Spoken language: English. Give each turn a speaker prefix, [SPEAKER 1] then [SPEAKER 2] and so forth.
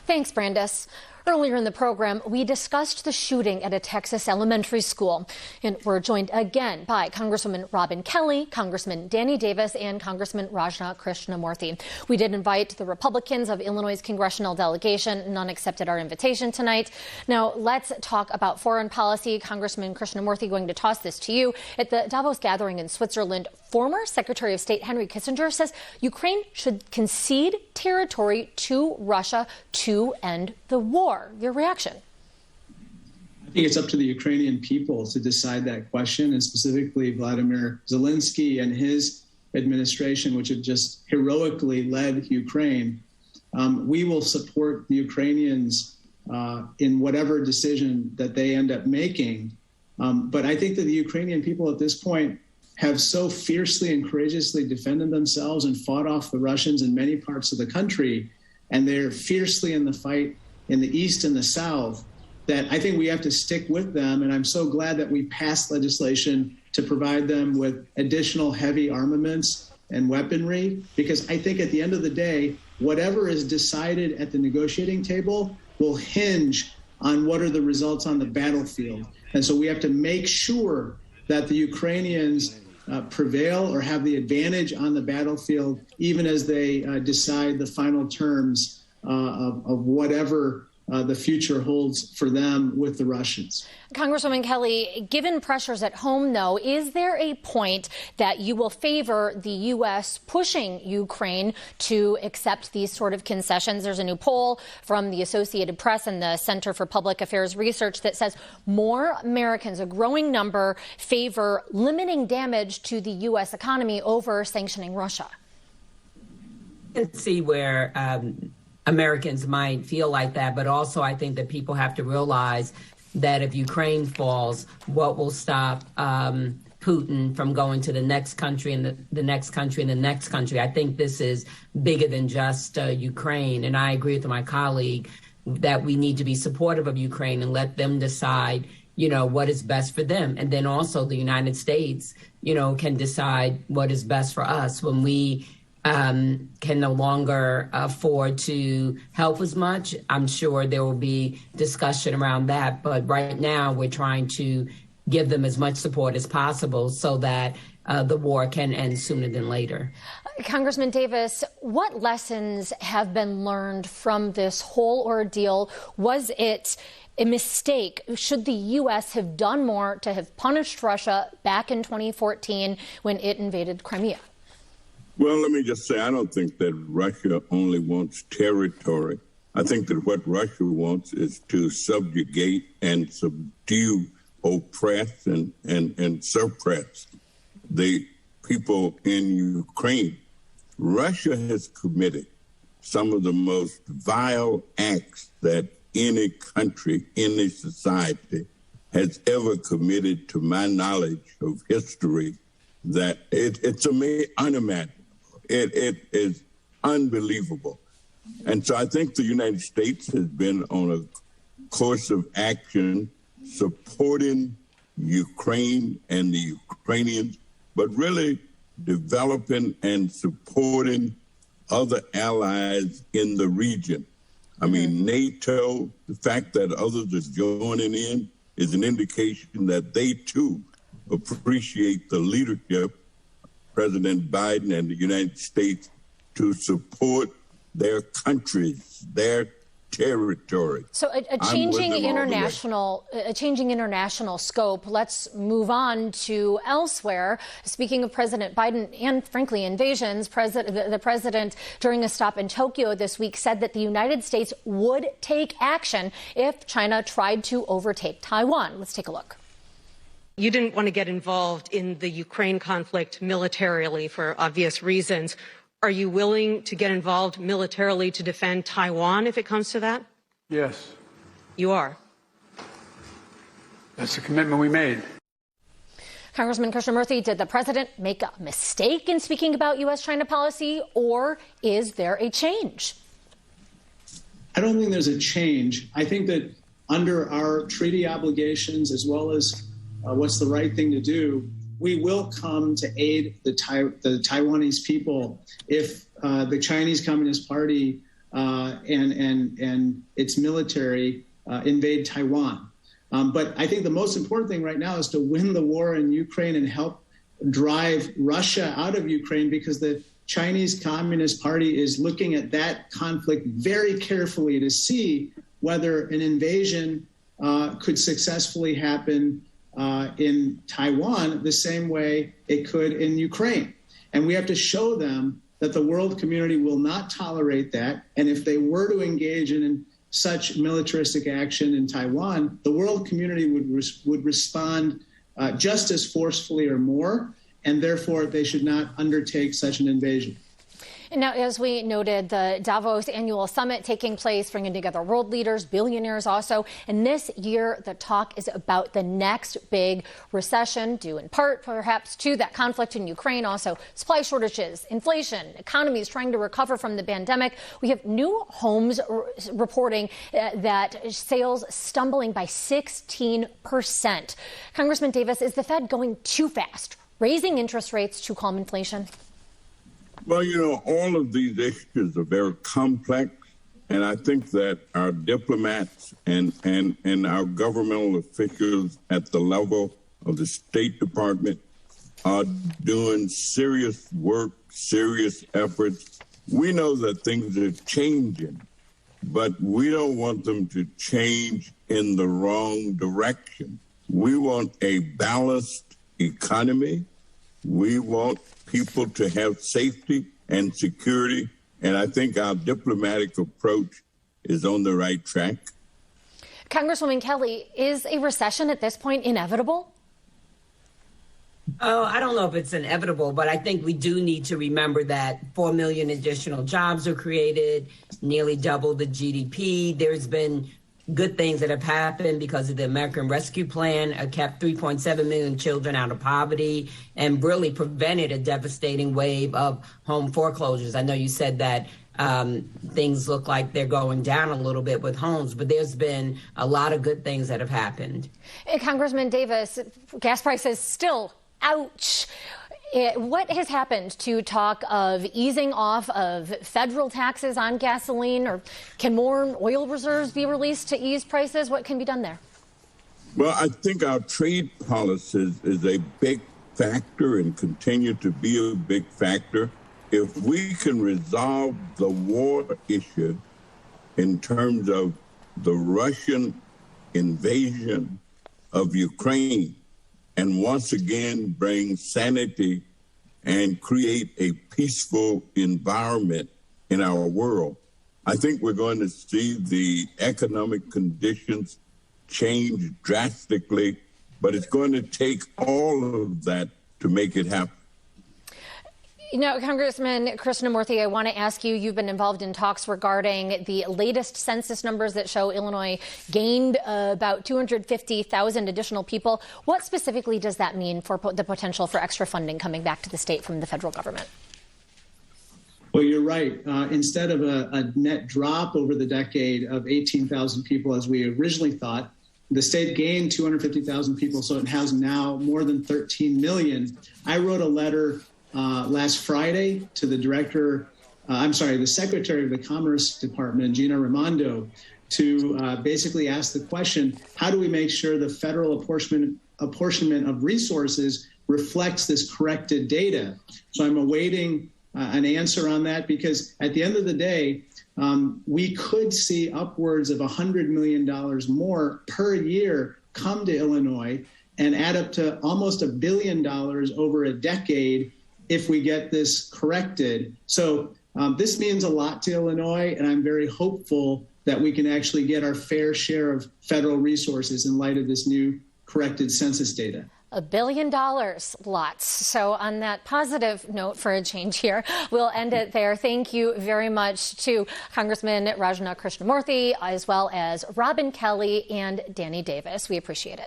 [SPEAKER 1] Thanks, Brandis. Earlier in the program, we discussed the shooting at a Texas elementary school. And we're joined again by Congresswoman Robin Kelly, Congressman Danny Davis, and Congressman Rajna Krishnamoorthi. We did invite the Republicans of Illinois' congressional delegation. None accepted our invitation tonight. Now, let's talk about foreign policy. Congressman Krishnamoorthi, going to toss this to you. At the Davos gathering in Switzerland, former Secretary of State Henry Kissinger says Ukraine should concede territory to Russia to end the war. Your reaction?
[SPEAKER 2] I think it's up to the Ukrainian people to decide that question, and specifically Vladimir Zelensky and his administration, which have just heroically led Ukraine. We will support the Ukrainians in whatever decision that they end up making. But I think that the Ukrainian people at this point have so fiercely and courageously defended themselves and fought off the Russians in many parts of the country, and they're fiercely in the fight in the East and the South, that I think we have to stick with them. And I'm so glad that we passed legislation to provide them with additional heavy armaments and weaponry, because I think at the end of the day, whatever is decided at the negotiating table will hinge on what are the results on the battlefield. And so we have to make sure that the Ukrainians prevail or have the advantage on the battlefield, even as they decide the final terms of whatever the future holds for them with the Russians.
[SPEAKER 1] Congresswoman Kelly, given pressures at home, though, is there a point that you will favor the U.S. pushing Ukraine to accept these sort of concessions? There's a new poll from the Associated Press and the Center for Public Affairs Research that says more Americans, a growing number, favor limiting damage to the U.S. economy over sanctioning Russia.
[SPEAKER 3] Let's see where Americans might feel like that, but also I think that people have to realize that if Ukraine falls, what will stop Putin from going to the next country and the next country and the next country? I think this is bigger than just Ukraine. And I agree with my colleague that we need to be supportive of Ukraine and let them decide, what is best for them. And then also the United States, can decide what is best for us when we can no longer afford to help as much. I'm sure there will be discussion around that. But right now, we're trying to give them as much support as possible so that the war can end sooner than later.
[SPEAKER 1] Congressman Davis, what lessons have been learned from this whole ordeal? Was it a mistake? Should the U.S. have done more to have punished Russia back in 2014 when it invaded Crimea?
[SPEAKER 4] Well, let me just say, I don't think that Russia only wants territory. I think that what Russia wants is to subjugate and subdue, oppress and suppress the people in Ukraine. Russia has committed some of the most vile acts that any country, any society has ever committed, to my knowledge of history, that it's unimaginable. It is unbelievable. And so I think the United States has been on a course of action supporting Ukraine and the Ukrainians, but really developing and supporting other allies in the region. I mean, NATO, the fact that others are joining in is an indication that they too appreciate the leadership President Biden and the United States to support their countries, their territory.
[SPEAKER 1] So a changing international scope. Let's move on to elsewhere. Speaking of President Biden and, frankly, invasions, the president, during a stop in Tokyo this week, said that the United States would take action if China tried to overtake Taiwan. Let's take a look.
[SPEAKER 5] You didn't want to get involved in the Ukraine conflict militarily for obvious reasons. Are you willing to get involved militarily to defend Taiwan if it comes to that?
[SPEAKER 6] Yes.
[SPEAKER 5] You are?
[SPEAKER 6] That's the commitment we made.
[SPEAKER 1] Congressman Krishnamoorthi, did the president make a mistake in speaking about U.S.-China policy, or is there a change?
[SPEAKER 2] I don't think there's a change. I think that under our treaty obligations, as well as what's the right thing to do, we will come to aid the Taiwanese people if the Chinese Communist Party and its military invade Taiwan. But I think the most important thing right now is to win the war in Ukraine and help drive Russia out of Ukraine, because the Chinese Communist Party is looking at that conflict very carefully to see whether an invasion could successfully happen in Taiwan the same way it could in Ukraine. And we have to show them that the world community will not tolerate that. And if they were to engage in such militaristic action in Taiwan, the world community would respond just as forcefully or more, and therefore they should not undertake such an invasion.
[SPEAKER 1] And now, as we noted, the Davos annual summit taking place, bringing together world leaders, billionaires also. And this year, the talk is about the next big recession, due in part, perhaps, to that conflict in Ukraine. Also, supply shortages, inflation, economies trying to recover from the pandemic. We have New Homes reporting that sales stumbling by 16%. Congressman Davis, is the Fed going too fast, raising interest rates to calm inflation?
[SPEAKER 4] Well, all of these issues are very complex, and I think that our diplomats and our governmental officials at the level of the State Department are doing serious work, serious efforts. We know that things are changing, but we don't want them to change in the wrong direction. We want a balanced economy. We want people to have safety and security, and I think our diplomatic approach is on the right track.
[SPEAKER 1] Congresswoman Kelly, is a recession at this point inevitable?
[SPEAKER 3] Oh, I don't know if it's inevitable, but I think we do need to remember that 4 million additional jobs are created, nearly double the GDP. There's been good things that have happened because of the American Rescue Plan, kept 3.7 million children out of poverty and really prevented a devastating wave of home foreclosures. I know you said that things look like they're going down a little bit with homes, but there's been a lot of good things that have happened.
[SPEAKER 1] Congressman Davis, gas prices still, ouch. What has happened to talk of easing off of federal taxes on gasoline, or can more oil reserves be released to ease prices? What can be done there?
[SPEAKER 4] Well, I think our trade policies is a big factor and continue to be a big factor. If we can resolve the war issue in terms of the Russian invasion of Ukraine, and once again bring sanity and create a peaceful environment in our world, I think we're going to see the economic conditions change drastically, but it's going to take all of that to make it happen.
[SPEAKER 1] Congressman Krishnamoorthi, I want to ask you, you've been involved in talks regarding the latest census numbers that show Illinois gained about 250,000 additional people. What specifically does that mean for the potential for extra funding coming back to the state from the federal government?
[SPEAKER 2] Well, you're right. Instead of a net drop over the decade of 18,000 people, as we originally thought, the state gained 250,000 people, so it has now more than 13 million. I wrote a letter last Friday to the the Secretary of the Commerce Department, Gina Raimondo, to basically ask the question, how do we make sure the federal apportionment of resources reflects this corrected data? So I'm awaiting an answer on that, because at the end of the day, we could see upwards of $100 million more per year come to Illinois and add up to almost $1 billion over a decade if we get this corrected. So this means a lot to Illinois, and I'm very hopeful that we can actually get our fair share of federal resources in light of this new corrected census data.
[SPEAKER 1] $1 billion, lots. So on that positive note for a change here, we'll end it there. Thank you very much to Congressman Rajna Krishnamoorthi, as well as Robin Kelly and Danny Davis. We appreciate it.